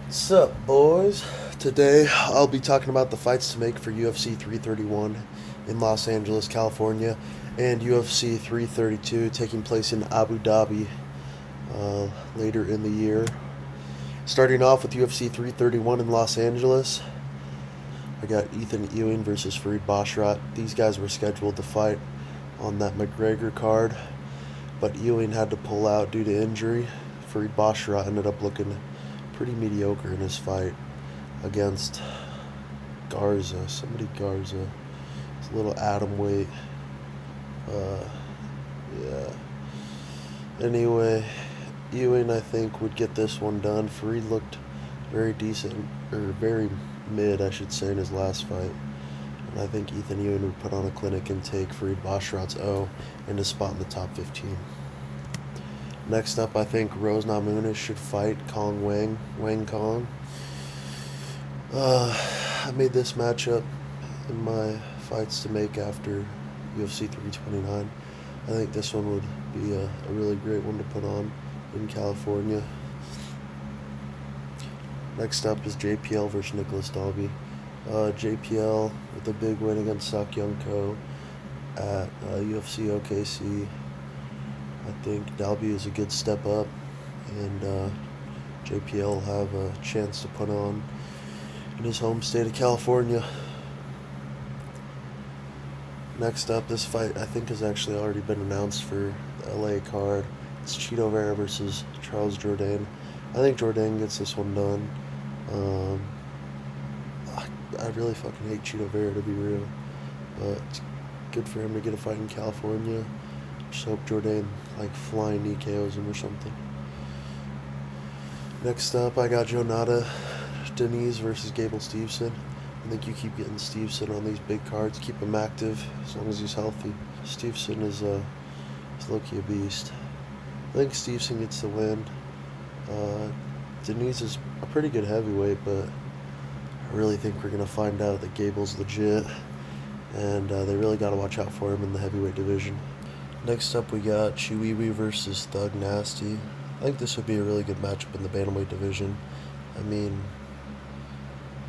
What's up, boys? Today I'll be talking about the fights to make for UFC 331 in Los Angeles, California, and UFC 332 taking place in Abu Dhabi later in the year. Starting off with UFC 331 in Los Angeles, I got Ethan Ewing versus Farid Basharat. These guys were scheduled to fight on that McGregor card, but Ewing had to pull out due to injury. Farid Basharat ended up looking pretty mediocre in his fight against Garza. Garza. It's a little atom weight. Uh, yeah. Anyway, Ewing, I think, would get this one done. Farid looked very decent, or very mid, I should say, in his last fight. And I think Ethan Ewing would put on a clinic and take Farid Basharat's O and a spot in the top 15. Next up, I think Rose Namajunas should fight Wang Kong. I made this matchup in my fights to make after UFC 329. I think this one would be a really great one to put on in California. Next up is JPL versus Nicholas Dalby. JPL with a big win against Sok Young Ko at UFC OKC. I think Dalby is a good step up, and JPL will have a chance to put on in his home state of California. Next up, this fight I think has actually already been announced for the LA card. It's Chito Vera versus Charles Jourdain. I think Jourdain gets this one done. I really fucking hate Chito Vera, to be real, but it's good for him to get a fight in California. Just hope Jourdain flying EKOs him or something. Next up, I got Jonata Denise versus Gable Steveson. I think you keep getting Steveson on these big cards. Keep him active as long as he's healthy. Steveson is low-key a beast. I think Steveson gets the win. Denise is a pretty good heavyweight, but I really think we're going to find out that Gable's legit, and they really got to watch out for him in the heavyweight division. Next up, we got Chiwiwi versus Thug Nasty. I think this would be a really good matchup in the bantamweight division. I mean,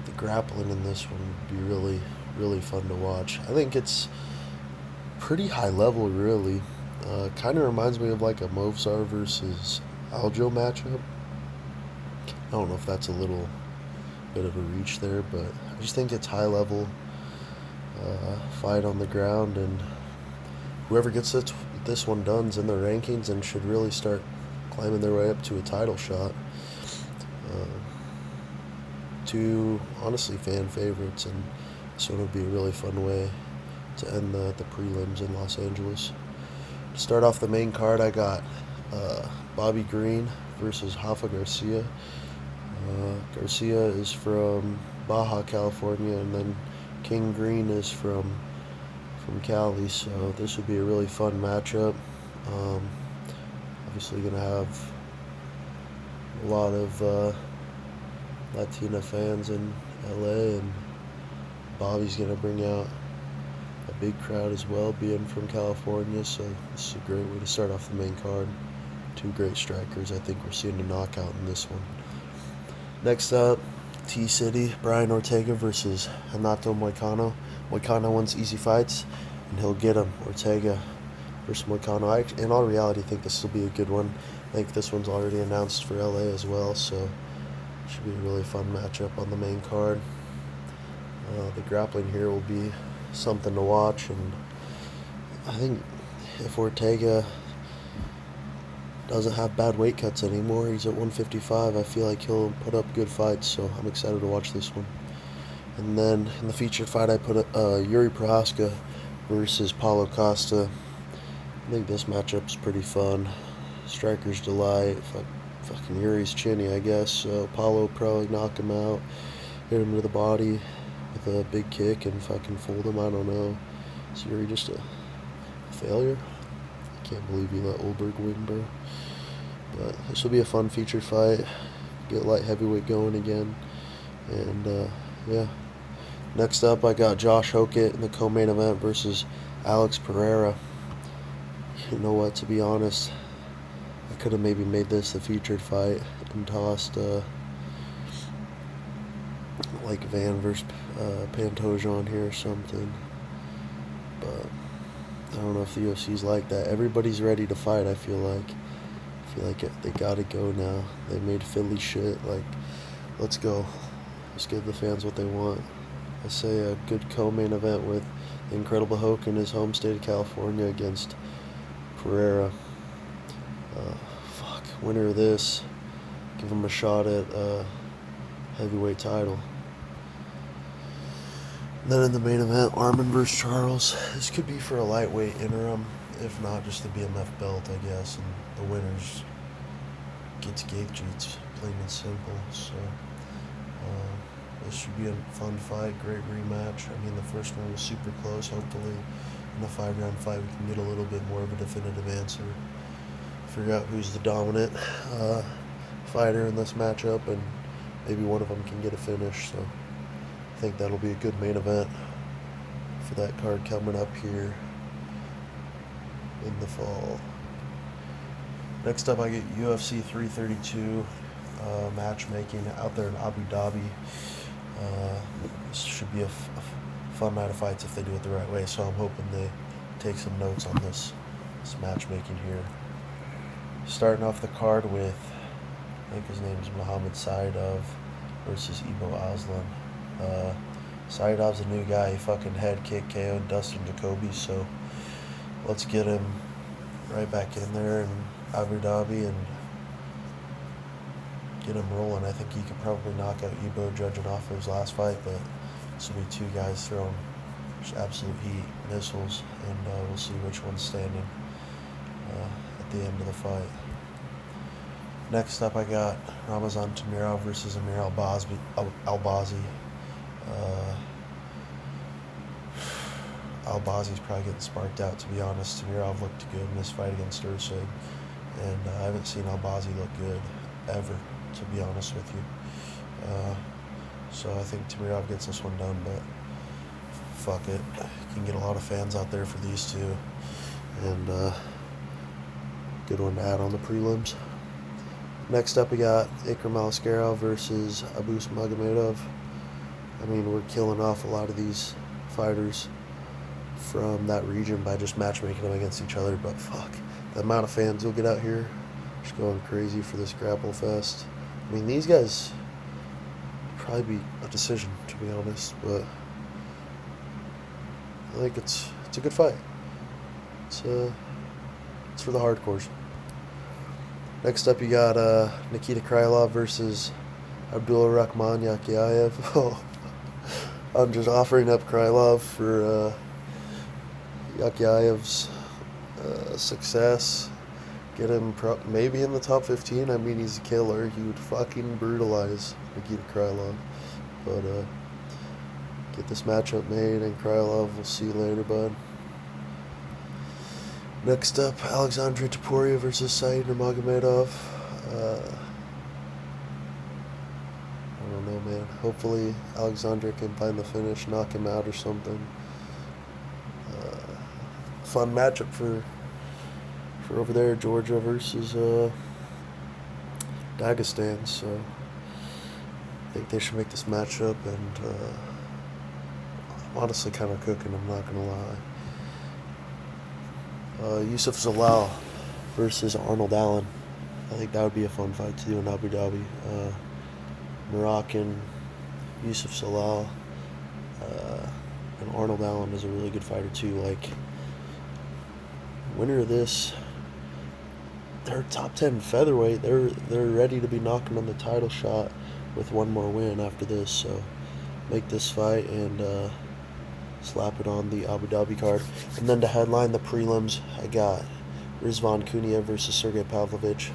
the grappling in this one would be really, really fun to watch. I think it's pretty high level, really. Kind of reminds me of a Movsar versus Aljo matchup. I don't know if that's a little bit of a reach there, but I just think it's high level fight on the ground, and whoever gets this one done's in the rankings and should really start climbing their way up to a title shot. Two, honestly, fan favorites, and this one would be a really fun way to end the prelims in Los Angeles. To start off the main card, I got Bobby Green versus Rafa Garcia. Garcia is from Baja California, and then King Green is from Cali, so this would be a really fun matchup. Obviously going to have a lot of Latina fans in LA, and Bobby's going to bring out a big crowd as well, being from California, so this is a great way to start off the main card. Two great strikers. I think we're seeing a knockout in this one. Next up, T-City, Brian Ortega versus Renato Moicano. Moicano wins easy fights, and he'll get him. Ortega versus Moicano. I, in all reality, think this will be a good one. I think this one's already announced for LA as well, so it should be a really fun matchup on the main card. The grappling here will be something to watch, and I think if Ortega doesn't have bad weight cuts anymore, he's at 155, I feel like he'll put up good fights, so I'm excited to watch this one. And then in the featured fight, I put Yuri Prohaska versus Paulo Costa. I think this matchup's pretty fun. Striker's delight. Fucking Yuri's chinny, I guess, so Paulo will probably knock him out, hit him to the body with a big kick, and fucking fold him, I don't know. Is Yuri just a failure? I can't believe you let Olberg win, bro. But this will be a fun featured fight. Get light heavyweight going again. And, yeah. Next up, I got Josh Hokett in the co-main event versus Alex Pereira. You know what, to be honest, I could have maybe made this the featured fight and tossed like Van versus Pantoja here or something. But I don't know if the UFC's like that. Everybody's ready to fight. I feel like they gotta go now. They made Philly shit. Like, let's go. Let's give the fans what they want. I say a good co-main event with the Incredible Hulk in his home state of California against Pereira. Winner of this, give him a shot at heavyweight title. And then in the main event, Arman versus Charles. This could be for a lightweight interim, if not just the BMF belt, I guess. And the winners gets Gaethje, plain and simple. So this should be a fun fight, great rematch. I mean, the first one was super close. Hopefully, in a 5-round fight, we can get a little bit more of a definitive answer. Figure out who's the dominant fighter in this matchup, and maybe one of them can get a finish. So I think that'll be a good main event for that card coming up here in the fall. Next up, I get UFC 332 matchmaking out there in Abu Dhabi. This should be a fun night of fights if they do it the right way, so I'm hoping they take some notes on this matchmaking here. Starting off the card with, I think his name is Muhammad Saidov versus Ibo Aslan. Saidov's a new guy. He fucking head kick KO'd Dustin Jacoby, so let's get him right back in there in Abu Dhabi and get him rolling. I think he could probably knock out Ibo judging off of his last fight, but this will be two guys throwing just absolute heat, missiles, and we'll see which one's standing at the end of the fight. Next up, I got Ramazan Tamirov versus Amir Albazi. Albazi's probably getting sparked out, to be honest. Tamirov looked good in this fight against Ursig, and I haven't seen Albazi look good ever, to be honest with you. So I think Tamirov gets this one done, but fuck it. You can get a lot of fans out there for these two, and good one to add on the prelims. Next up, we got Ikram Aliskerov versus Abus Magomedov. I mean, we're killing off a lot of these fighters from that region by just matchmaking them against each other, but fuck, the amount of fans you'll get out here just going crazy for this grapple fest. I mean, these guys probably be a decision, to be honest, but I think it's a good fight. It's for the hardcores. Next up, you got Nikita Krylov versus Abdullah Rahman Yakiayev. Oh, I'm just offering up Krylov for Yakiayev's success. Get him maybe in the top 15. I mean, he's a killer. He would fucking brutalize Nikita Krylov. But get this matchup made, and Krylov, we'll see you later, bud. Next up, Alexandre Topuria versus Said Nurmagomedov. I don't know, man. Hopefully, Alexandre can find the finish, knock him out or something. Fun matchup for over there, Georgia versus Dagestan. So I think they should make this matchup, and I'm honestly kind of cooking, I'm not gonna lie. Yusuf Zalal versus Arnold Allen. I think that would be a fun fight to do in Abu Dhabi. Moroccan Yusuf Zalal and Arnold Allen is a really good fighter too. Like, winner of this, they're top 10 featherweight. They're ready to be knocking on the title shot with one more win after this. So make this fight and slap it on the Abu Dhabi card. And then to headline the prelims, I got Rizvan Kuniev versus Sergey Pavlovich.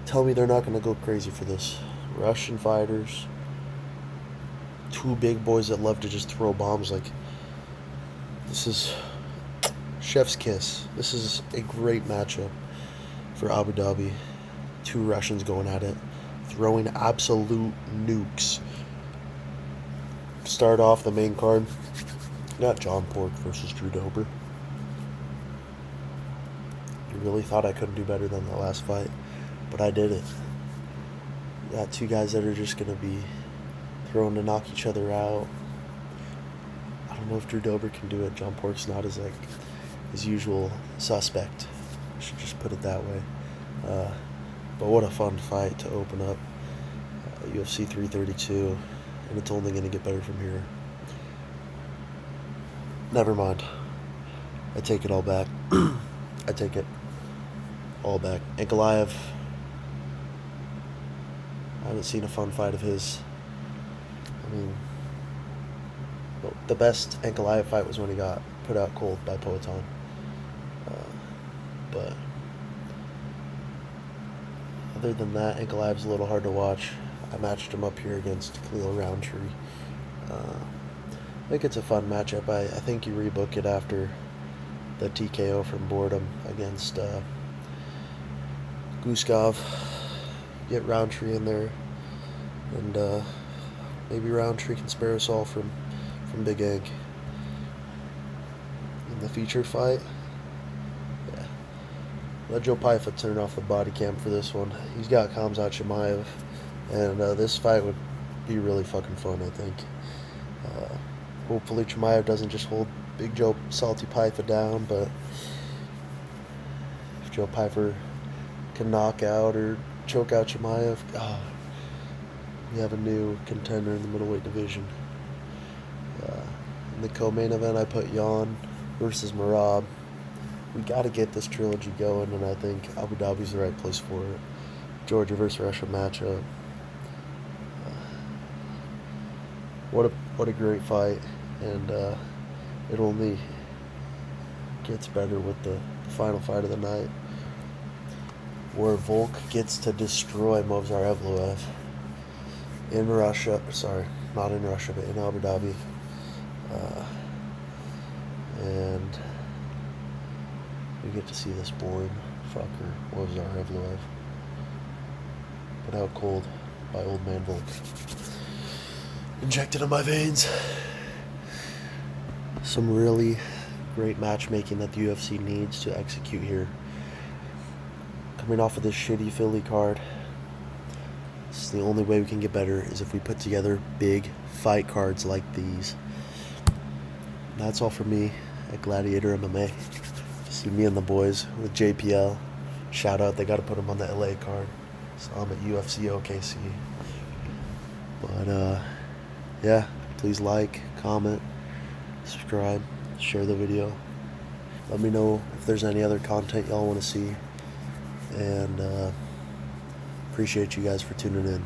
Tell me they're not going to go crazy for this. Russian fighters, two big boys that love to just throw bombs. Like, this is chef's kiss. This is a great matchup for Abu Dhabi. Two Russians going at it, throwing absolute nukes. Start off the main card. Got John Pork versus Drew Dober. You really thought I couldn't do better than the last fight, but I did it. Got two guys that are just going to be growing to knock each other out. I don't know if Drew Dober can do it. John Pork's not his usual suspect. I should just put it that way. But what a fun fight to open up UFC 332, and it's only going to get better from here. Never mind. I take it all back. I take it all back. Ankalaev, I haven't seen a fun fight of his. I mean, the best Ankalaev fight was when he got put out cold by Poatan. But other than that, Ankalaev's a little hard to watch. I matched him up here against Khalil Roundtree. I think it's a fun matchup. I think you rebook it after the TKO from boredom against Guskov. Get Roundtree in there, and maybe Roundtree can spare us all from Big Ank. In the featured fight, yeah, let Joe Pyfa turn off the body cam for this one. He's got Khamzat Chimaev, and this fight would be really fucking fun, I think. Hopefully Chimaev doesn't just hold Big Joe Salty Pyfa down, but if Joe Pyfer can knock out or choke out Chimaev, we have a new contender in the middleweight division. In the co-main event, I put Yan versus Merab. We got to get this trilogy going, and I think Abu Dhabi's the right place for it. Georgia versus Russia matchup. What a great fight, and it only gets better with the final fight of the night, where Volk gets to destroy Movsar Evloev in Russia. Sorry, not in Russia, but in Abu Dhabi. And we get to see this boring fucker, Movsar Evloev, put out cold by old man Volk. Injected in my veins. Some really great matchmaking that the UFC needs to execute here. Coming off of this shitty Philly card, it's the only way we can get better is if we put together big fight cards like these. And that's all for me at Gladiator MMA. See me and the boys with JPL. Shout out, they got to put him on the LA card. So I'm at UFC OKC. But yeah, please like, comment, subscribe, share the video. Let me know if there's any other content y'all want to see. And appreciate you guys for tuning in.